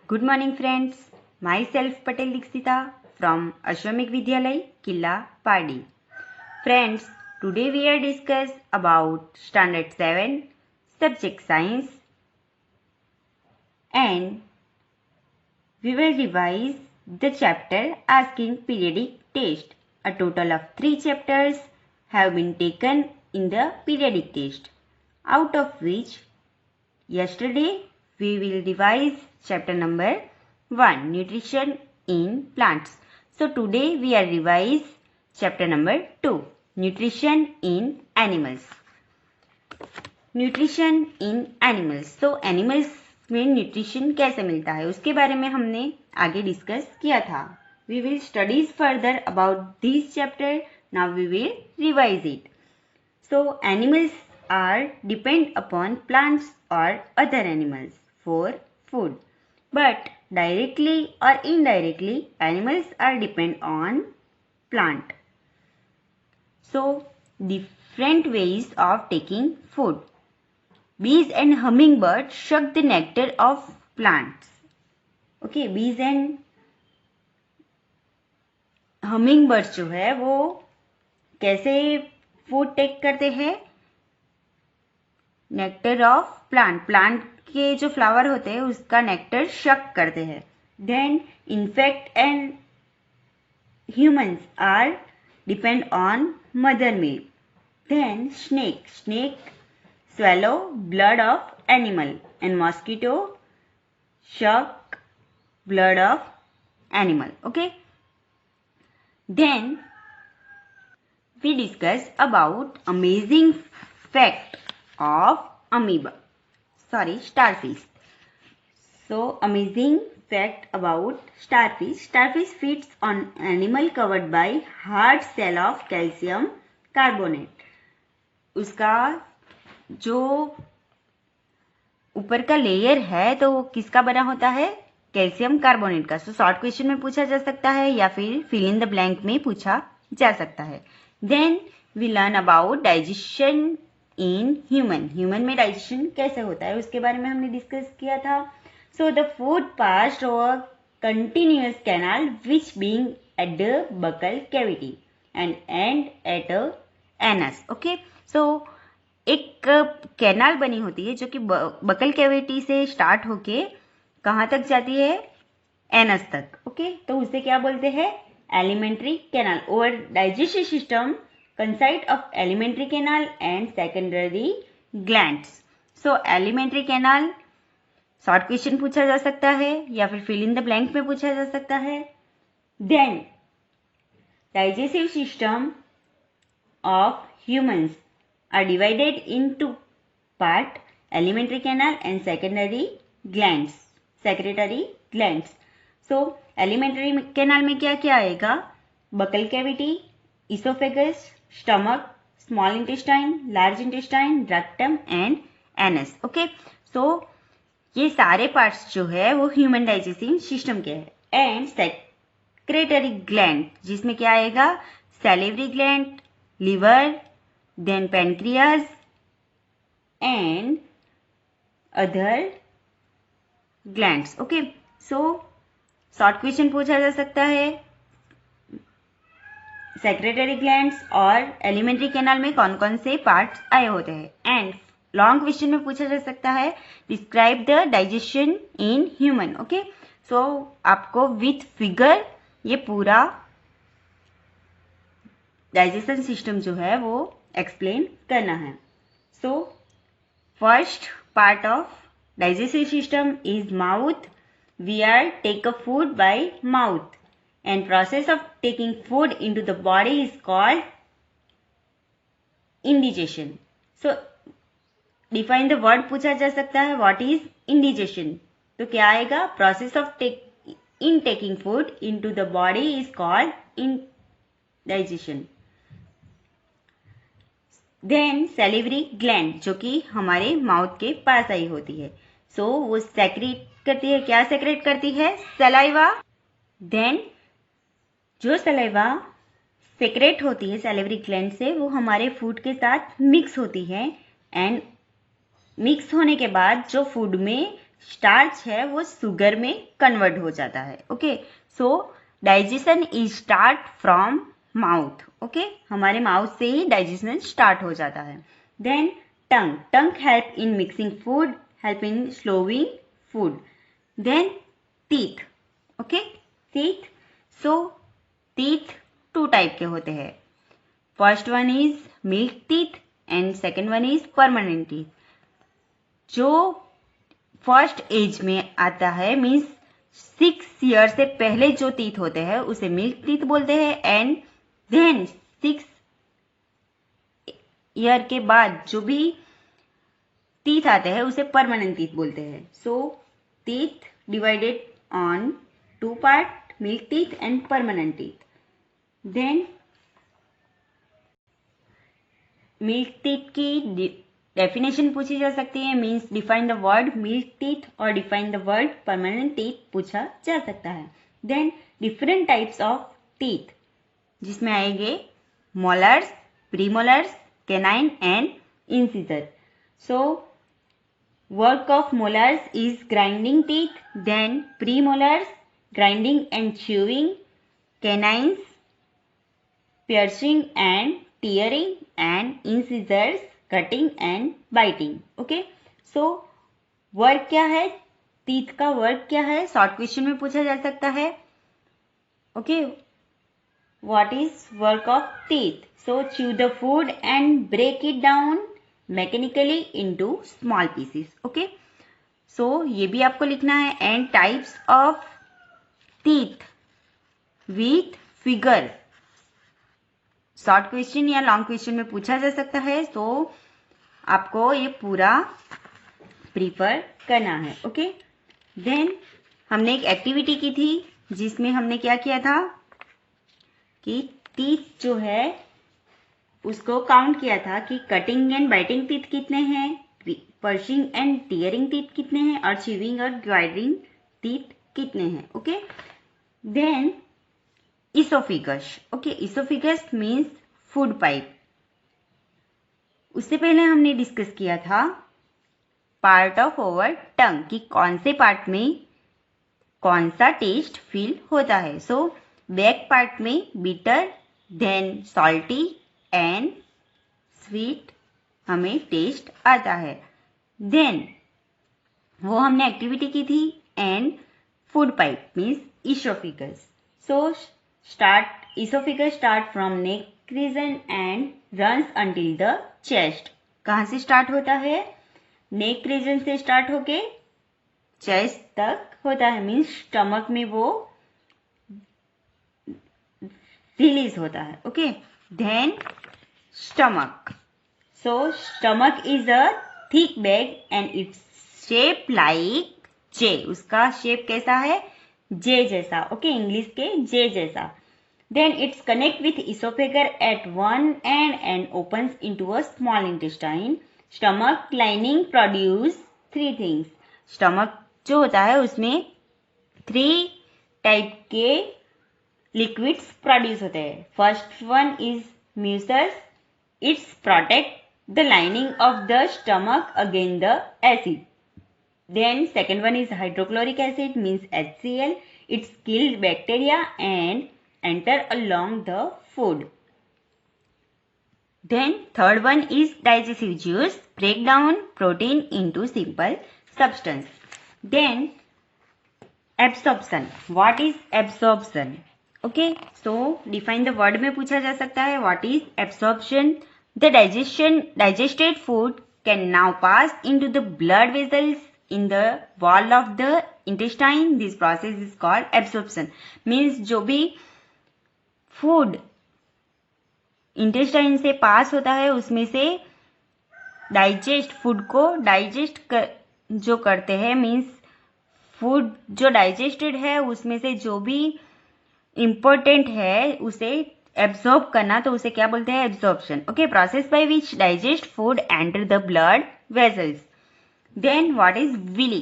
Good morning, friends. Myself Patel Dixita from Ashwamik Vidyalay, Killa, Padi. Friends, today we are discuss about Standard 7, Subject Science, and we will revise the chapter Asking Periodic Test. A total of 3 chapters have been taken in the periodic test, out of which yesterday we will revise chapter number 1, Nutrition in Plants. So today we are revise chapter number 2, Nutrition in Animals. Nutrition in animals. तो animals में nutrition कैसे मिलता है उसके बारे में हमने आगे डिस्कस किया था। We will studies further about this chapter, now we will revise it. So animals are depend upon plants or other animals for food, but directly or indirectly animals are depend on plant. So different ways of taking food. Bees and hummingbirds suck the nectar of plants. Okay, bees and hummingbirds जो है वो कैसे food take करते हैं? Nectar of plant, plant के जो flower होते हैं उसका नेक्टर शक करते हैं। Then insect and humans are depend on mother milk. Then snake, snake swallow blood of animal and mosquito suck blood of animal. Okay, then we discuss about amazing fact of starfish. So amazing fact about starfish. Starfish feeds on animal covered by hard shell of calcium carbonate. उसका जो ऊपर का layer है तो वो किसका बना होता है? कैल्शियम कार्बोनेट का। सो शॉर्ट क्वेश्चन में पूछा जा सकता है या फिर फिल इन द ब्लैंक में पूछा जा सकता है। Then we learn about digestion in human. Human में डाइजेशन कैसे होता है उसके बारे में हमने डिस्कस किया था। So the food passed over continuous canal which being at the buccal cavity and and at a anus. Okay, so एक कैनाल बनी होती है जो कि बकल कैविटी से स्टार्ट होके कहाँ तक जाती है? एनस तक। ओके, तो उसे क्या बोलते हैं? Alimentary canal. और digestive system consist of alimentary canal and secondary glands. So alimentary canal short question पूछा जा सकता है या फिर फिल इन द ब्लैंक में पूछा जा सकता है। Then digestive system of humans are divided into part alimentary canal and secretory glands. So alimentary canal में क्या क्या आएगा? Buccal cavity, oesophagus, stomach, small intestine, large intestine, rectum and anus. Okay, so ये सारे पार्ट्स जो है वो human digestive system के हैं। एंड सेक्रेटरी ग्लैंड जिसमें क्या आएगा? Salivary gland, liver, then pancreas and other glands. Okay, so short question पूछा जा सकता है सेक्रेटरी ग्लैंड्स और एलिमेंट्री कैनाल में कौन कौन से पार्ट्स आए होते हैं। एंड लॉन्ग क्वेश्चन में पूछा जा सकता है describe the digestion in human. Okay, so आपको विथ फिगर ये पूरा डाइजेशन सिस्टम जो है वो एक्सप्लेन करना है। So first part of digestive system is mouth. We are take a food by mouth and process of taking food into the body is called indigestion. So define the word पूछा जा सकता है, what is indigestion? तो क्या आएगा? Process of taking food into the body is called indigestion. Then salivary gland जो कि हमारे माउथ के पास आई होती है। सो वो सेक्रेट करती है, क्या सेक्रेट करती है? सलाइवा। देन जो सलाइवा सेक्रेट होती है सैलिवरी ग्लैंड से वो हमारे फूड के साथ मिक्स होती है एंड मिक्स होने के बाद जो फूड में स्टार्च है वो शुगर में कन्वर्ट हो जाता है। Okay, so digestion is start from mouth. Okay, हमारे माउथ से ही डाइजेशन स्टार्ट हो जाता है। Then tongue help in mixing food, help in slowing food. Then teeth. Okay, teeth, so teeth 2 type के होते हैं। First one is milk teeth and second one is permanent teeth. जो first age में आता है मीन्स 6 ईयर से पहले जो टीथ होते हैं उसे मिल्क टीथ बोलते हैं, एंड देन 6 ईयर के बाद जो भी टीथ आते हैं उसे परमानेंट टीथ बोलते हैं। So teeth divided on 2 part, milk teeth and permanent teeth. Then milk teeth की डेफिनेशन पूछी जा सकती है, means define the word milk teeth और define the word permanent teeth पूछा जा सकता है। Then different types of teeth, जिसमें आएंगे molars, premolars, canine and incisor. So work of molars is grinding teeth, then premolars grinding and chewing, canines piercing and tearing, and incisors cutting and biting. Okay, so work क्या है, teeth का work क्या है, short question में पूछा जा सकता है। Okay, what is work of teeth? So chew the food and break it down mechanically into small pieces. Okay, so ये भी आपको लिखना है। And types of teeth with figure, short question या लॉन्ग क्वेश्चन में पूछा जा सकता है, तो आपको ये पूरा प्रीफर करना है। ओके, देन हमने एक एक्टिविटी की थी जिसमें हमने क्या किया था कि टीथ जो है उसको काउंट किया था कि कटिंग एंड बाइटिंग टीथ कितने हैं, पर्शिंग एंड टीयरिंग टीथ कितने हैं, और च्यूइंग और ग्राइंडिंग टीथ कितने हैं। Okay, then oesophagus. Okay, oesophagus means food pipe. उससे पहले हमने डिस्कस किया था पार्ट ऑफ ओवर टंग कि कौन से पार्ट में कौन सा टेस्ट फील होता है। सो बैक पार्ट में bitter, then salty and sweet हमें टेस्ट आता है। देन वो हमने एक्टिविटी की थी। And food pipe means oesophagus. So start oesophagus start from neck region and runs until the chest. कहाँ से स्टार्ट होता है? नेक रीजन से स्टार्ट होके चेस्ट तक होता है, मीन्स स्टमक में वो रिलीज होता है। Okay, then stomach. So stomach is a thick bag and its shape like J. उसका शेप कैसा है? जे जैसा। ओके, इंग्लिश के जे जैसा। Then its connect with oesophagus at one end and opens into a small intestine. Stomach lining produce 3 things. Stomach जो होता है उसमें 3 टाइप के लिक्विड्स प्रोड्यूस होते हैं। First one is mucus, its protect the lining of the stomach against the acid. Then second one is hydrochloric acid means HCl. It's killed bacteria and enter along the food. Then third one is digestive juice, break down protein into simple substance. Then absorption. What is absorption? Okay, so define the word में पूछा जा सकता है what is absorption. The digested food can now pass into the blood vessels in the wall of the intestine. This process is called absorption. Means जो भी food intestine से पास होता है उसमें से डाइजेस्ट फूड को डाइजेस्ट जो करते हैं, मीन्स फूड जो डाइजेस्टेड है उसमें से जो भी इम्पोर्टेंट है उसे एब्जॉर्ब करना, तो उसे क्या बोलते हैं? Absorption. Okay, process by which digest food enter the blood vessels. Then what is villi?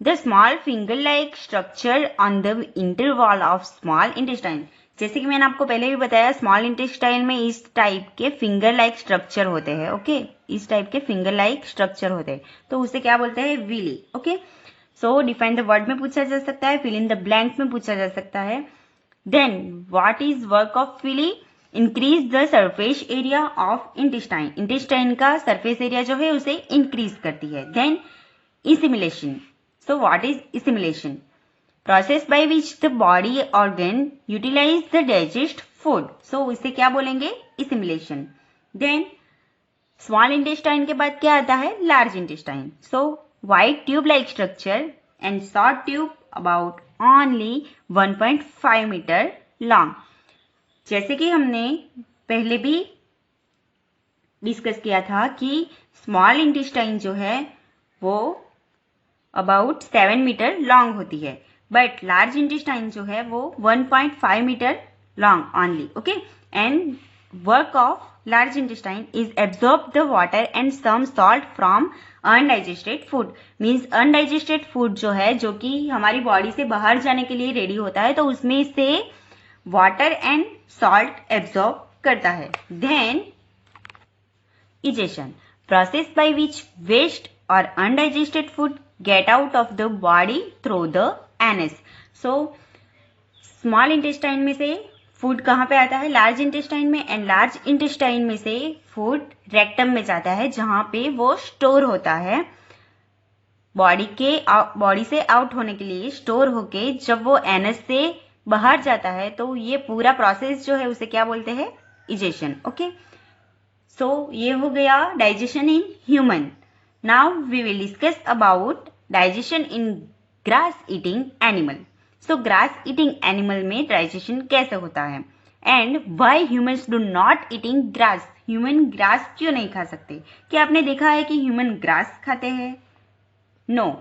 The small finger-like structure on the interwall of small intestine. जैसे कि मैंने आपको पहले भी बताया स्मॉल इंटेस्टाइन में इस टाइप के फिंगर लाइक स्ट्रक्चर होते हैं। ओके, इस टाइप के फिंगर लाइक स्ट्रक्चर होते हैं, तो उसे क्या बोलते हैं? Villi. Okay, so define the word में पूछा जा सकता है, फिल इन द ब्लैंक में पूछा जा सकता है. Then what is work of villi? Increase the surface area of intestine. Intestine का सरफेस एरिया जो है उसे इंक्रीज करती है. Then assimilation. So what is assimilation? Process by which the body organ utilise the digest food. So इसे क्या बोलेंगे? इसिमिलेशन. Then small intestine के बाद क्या आता है? Large intestine. So wide tube like structure and short tube about only 1.5 metre long. जैसे कि हमने पहले भी डिस्कस किया था कि स्मॉल इंटेस्टाइन जो है वो अबाउट 7 मीटर लॉन्ग होती है, बट लार्ज इंटेस्टाइन जो है वो 1.5 metre long only. Okay. And work of large intestine is absorb the water and some salt from undigested food. Means undigested food जो है, जो कि हमारी बॉडी से बाहर जाने के लिए रेडी होता है, तो उसमें से वाटर एंड सॉल्ट एब्जॉर्ब करता है. Then egestion. Process by which waste और undigested food get out of the body through the anus. So small intestine में से फूड कहाँ पे आता है? लार्ज इंटेस्टाइन में. एंड लार्ज इंटेस्टाइन में से फूड रेक्टम में जाता है, जहां पे वो स्टोर होता है. बॉडी से आउट होने के लिए स्टोर होके जब वो एनस से बाहर जाता है, तो ये पूरा प्रोसेस जो है उसे क्या बोलते हैं? इजेशन. ओके. सो ये हो गया digestion in human. Now we will discuss about digestion in grass eating animal. So grass eating animal में डाइजेशन कैसे होता है? And why humans do not eating grass. Human grass क्यों नहीं खा सकते? क्या आपने देखा है कि ह्यूमन ग्रास खाते हैं? नो.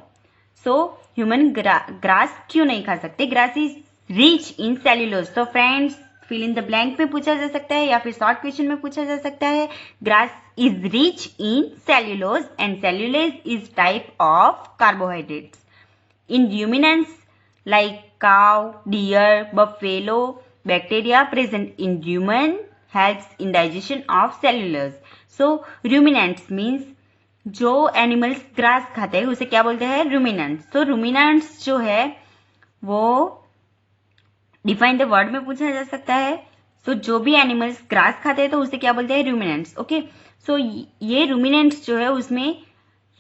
सो ह्यूमन ग्रास क्यों नहीं खा सकते? Grass is rich in cellulose. तो friends, fill in the blank में पूछा जा सकता है या फिर शॉर्ट क्वेश्चन में पूछा जा सकता है. Grass is rich in cellulose and cellulose is type of carbohydrates. In ruminants like cow, deer, buffalo, bacteria present in human helps in digestion of cellulose. So ruminants means जो animals grass खाते हैं उसे क्या बोलते हैं? ruminants. तो ruminants जो है वो डिफाइन द वर्ड में पूछा जा सकता है. सो जो भी एनिमल्स ग्रास खाते हैं तो उसे क्या बोलते हैं? ruminants. ओके. सो ये ruminants जो है उसमें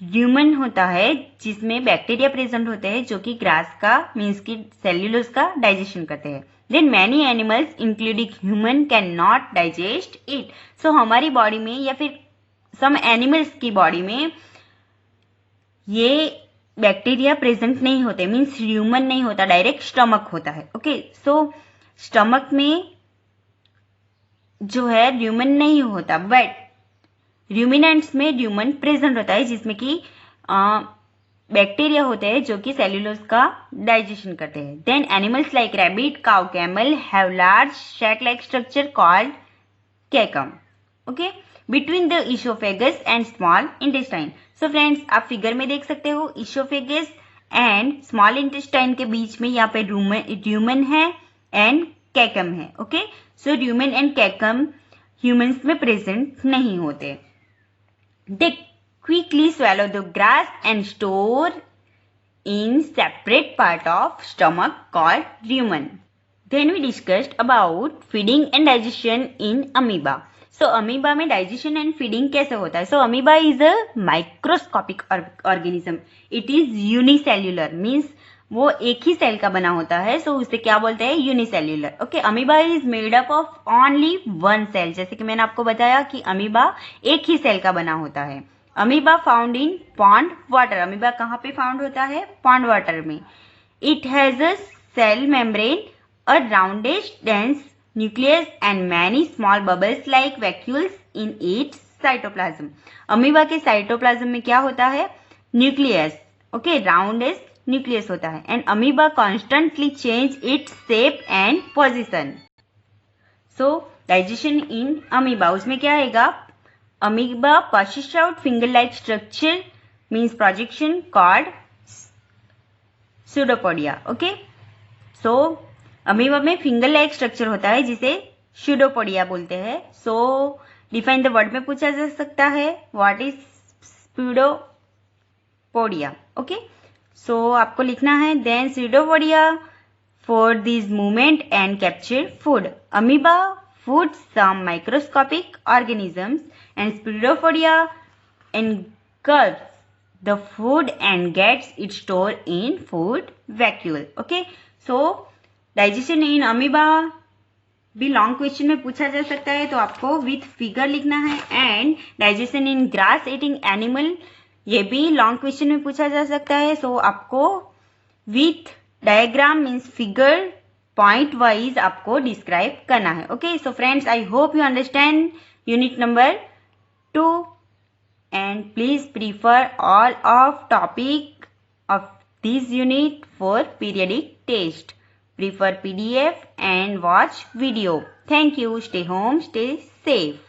ह्यूमन होता है, जिसमें बैक्टीरिया प्रेजेंट होते हैं जो कि ग्रास का मीन्स की सेल्यूलोज का डाइजेशन करते हैं. Then many animals including human can not digest it. So हमारी बॉडी में या फिर सम एनिमल्स की बॉडी में ये बैक्टीरिया प्रेजेंट नहीं होते, मीन्स ह्यूमन नहीं होता, डायरेक्ट स्टमक होता है. ओके. सो स्टमक में जो है ह्यूमन नहीं होता, बट रूमिनेंट्स में ह्यूमन प्रेजेंट होता है, जिसमें कि बैक्टीरिया होते हैं जो कि सेल्यूलोज का डाइजेशन करते हैं. Then animals like rabbit, cow, camel have large sac like structure called caecum. Okay. Between the oesophagus and small intestine. So friends, आप फिगर में देख सकते हो इशोफेगस एंड स्मॉल इंटेस्टाइन के बीच में यहाँ पे ह्यूमन है एंड कैकम है. Okay. So human and caecum humans में प्रेजेंट नहीं होते. They quickly swallow the grass and store in separate part of stomach called rumen. Then we discussed about feeding and digestion in amoeba. So amoeba में digestion and feeding कैसे होता है? So amoeba is a microscopic organism. It is unicellular, means वो एक ही cell का बना होता है. सो उसे क्या बोलते हैं? Unicellular. Okay. Amoeba is made up of only one cell. जैसे कि मैंने आपको बताया कि अमीबा एक ही सेल का बना होता है. Amoeba found in pond water. Amoeba कहाँ पे फाउंड होता है? पॉन्ड वाटर में. It has a cell membrane, a roundish dense nucleus and many small bubbles like vacuoles in its cytoplasm. Amoeba के साइटोप्लाज्म में क्या होता है? न्यूक्लियस. ओके. राउंडिश न्यूक्लियस होता है. And amoeba constantly change its shape and position. So digestion in amoeba, उसमें क्या आएगा? Amoeba pushes out finger like structure means projection called pseudopodia. Okay. So amoeba में फिंगर लाइक स्ट्रक्चर होता है जिसे pseudopodia बोलते हैं. सो डिफाइन द वर्ड में पूछा जा सकता है, what is pseudopodia. Okay. So आपको लिखना है then Pseudopodia for this movement and capture food. Amoeba foods some microscopic organisms and Pseudopodia engulfs the food and gets it stored in food vacuole. Okay, so digestion in amoeba भी long question में पूछा जा सकता है, तो आपको with figure लिखना है. And digestion in grass eating animal, ये भी लॉन्ग क्वेश्चन में पूछा जा सकता है. सो आपको with diagram means figure point wise आपको डिस्क्राइब करना है. Okay, so friends, I hope you understand unit number 2 and please prefer all of topic of this unit for periodic test. Prefer PDF and watch video. Thank you. Stay home, stay safe.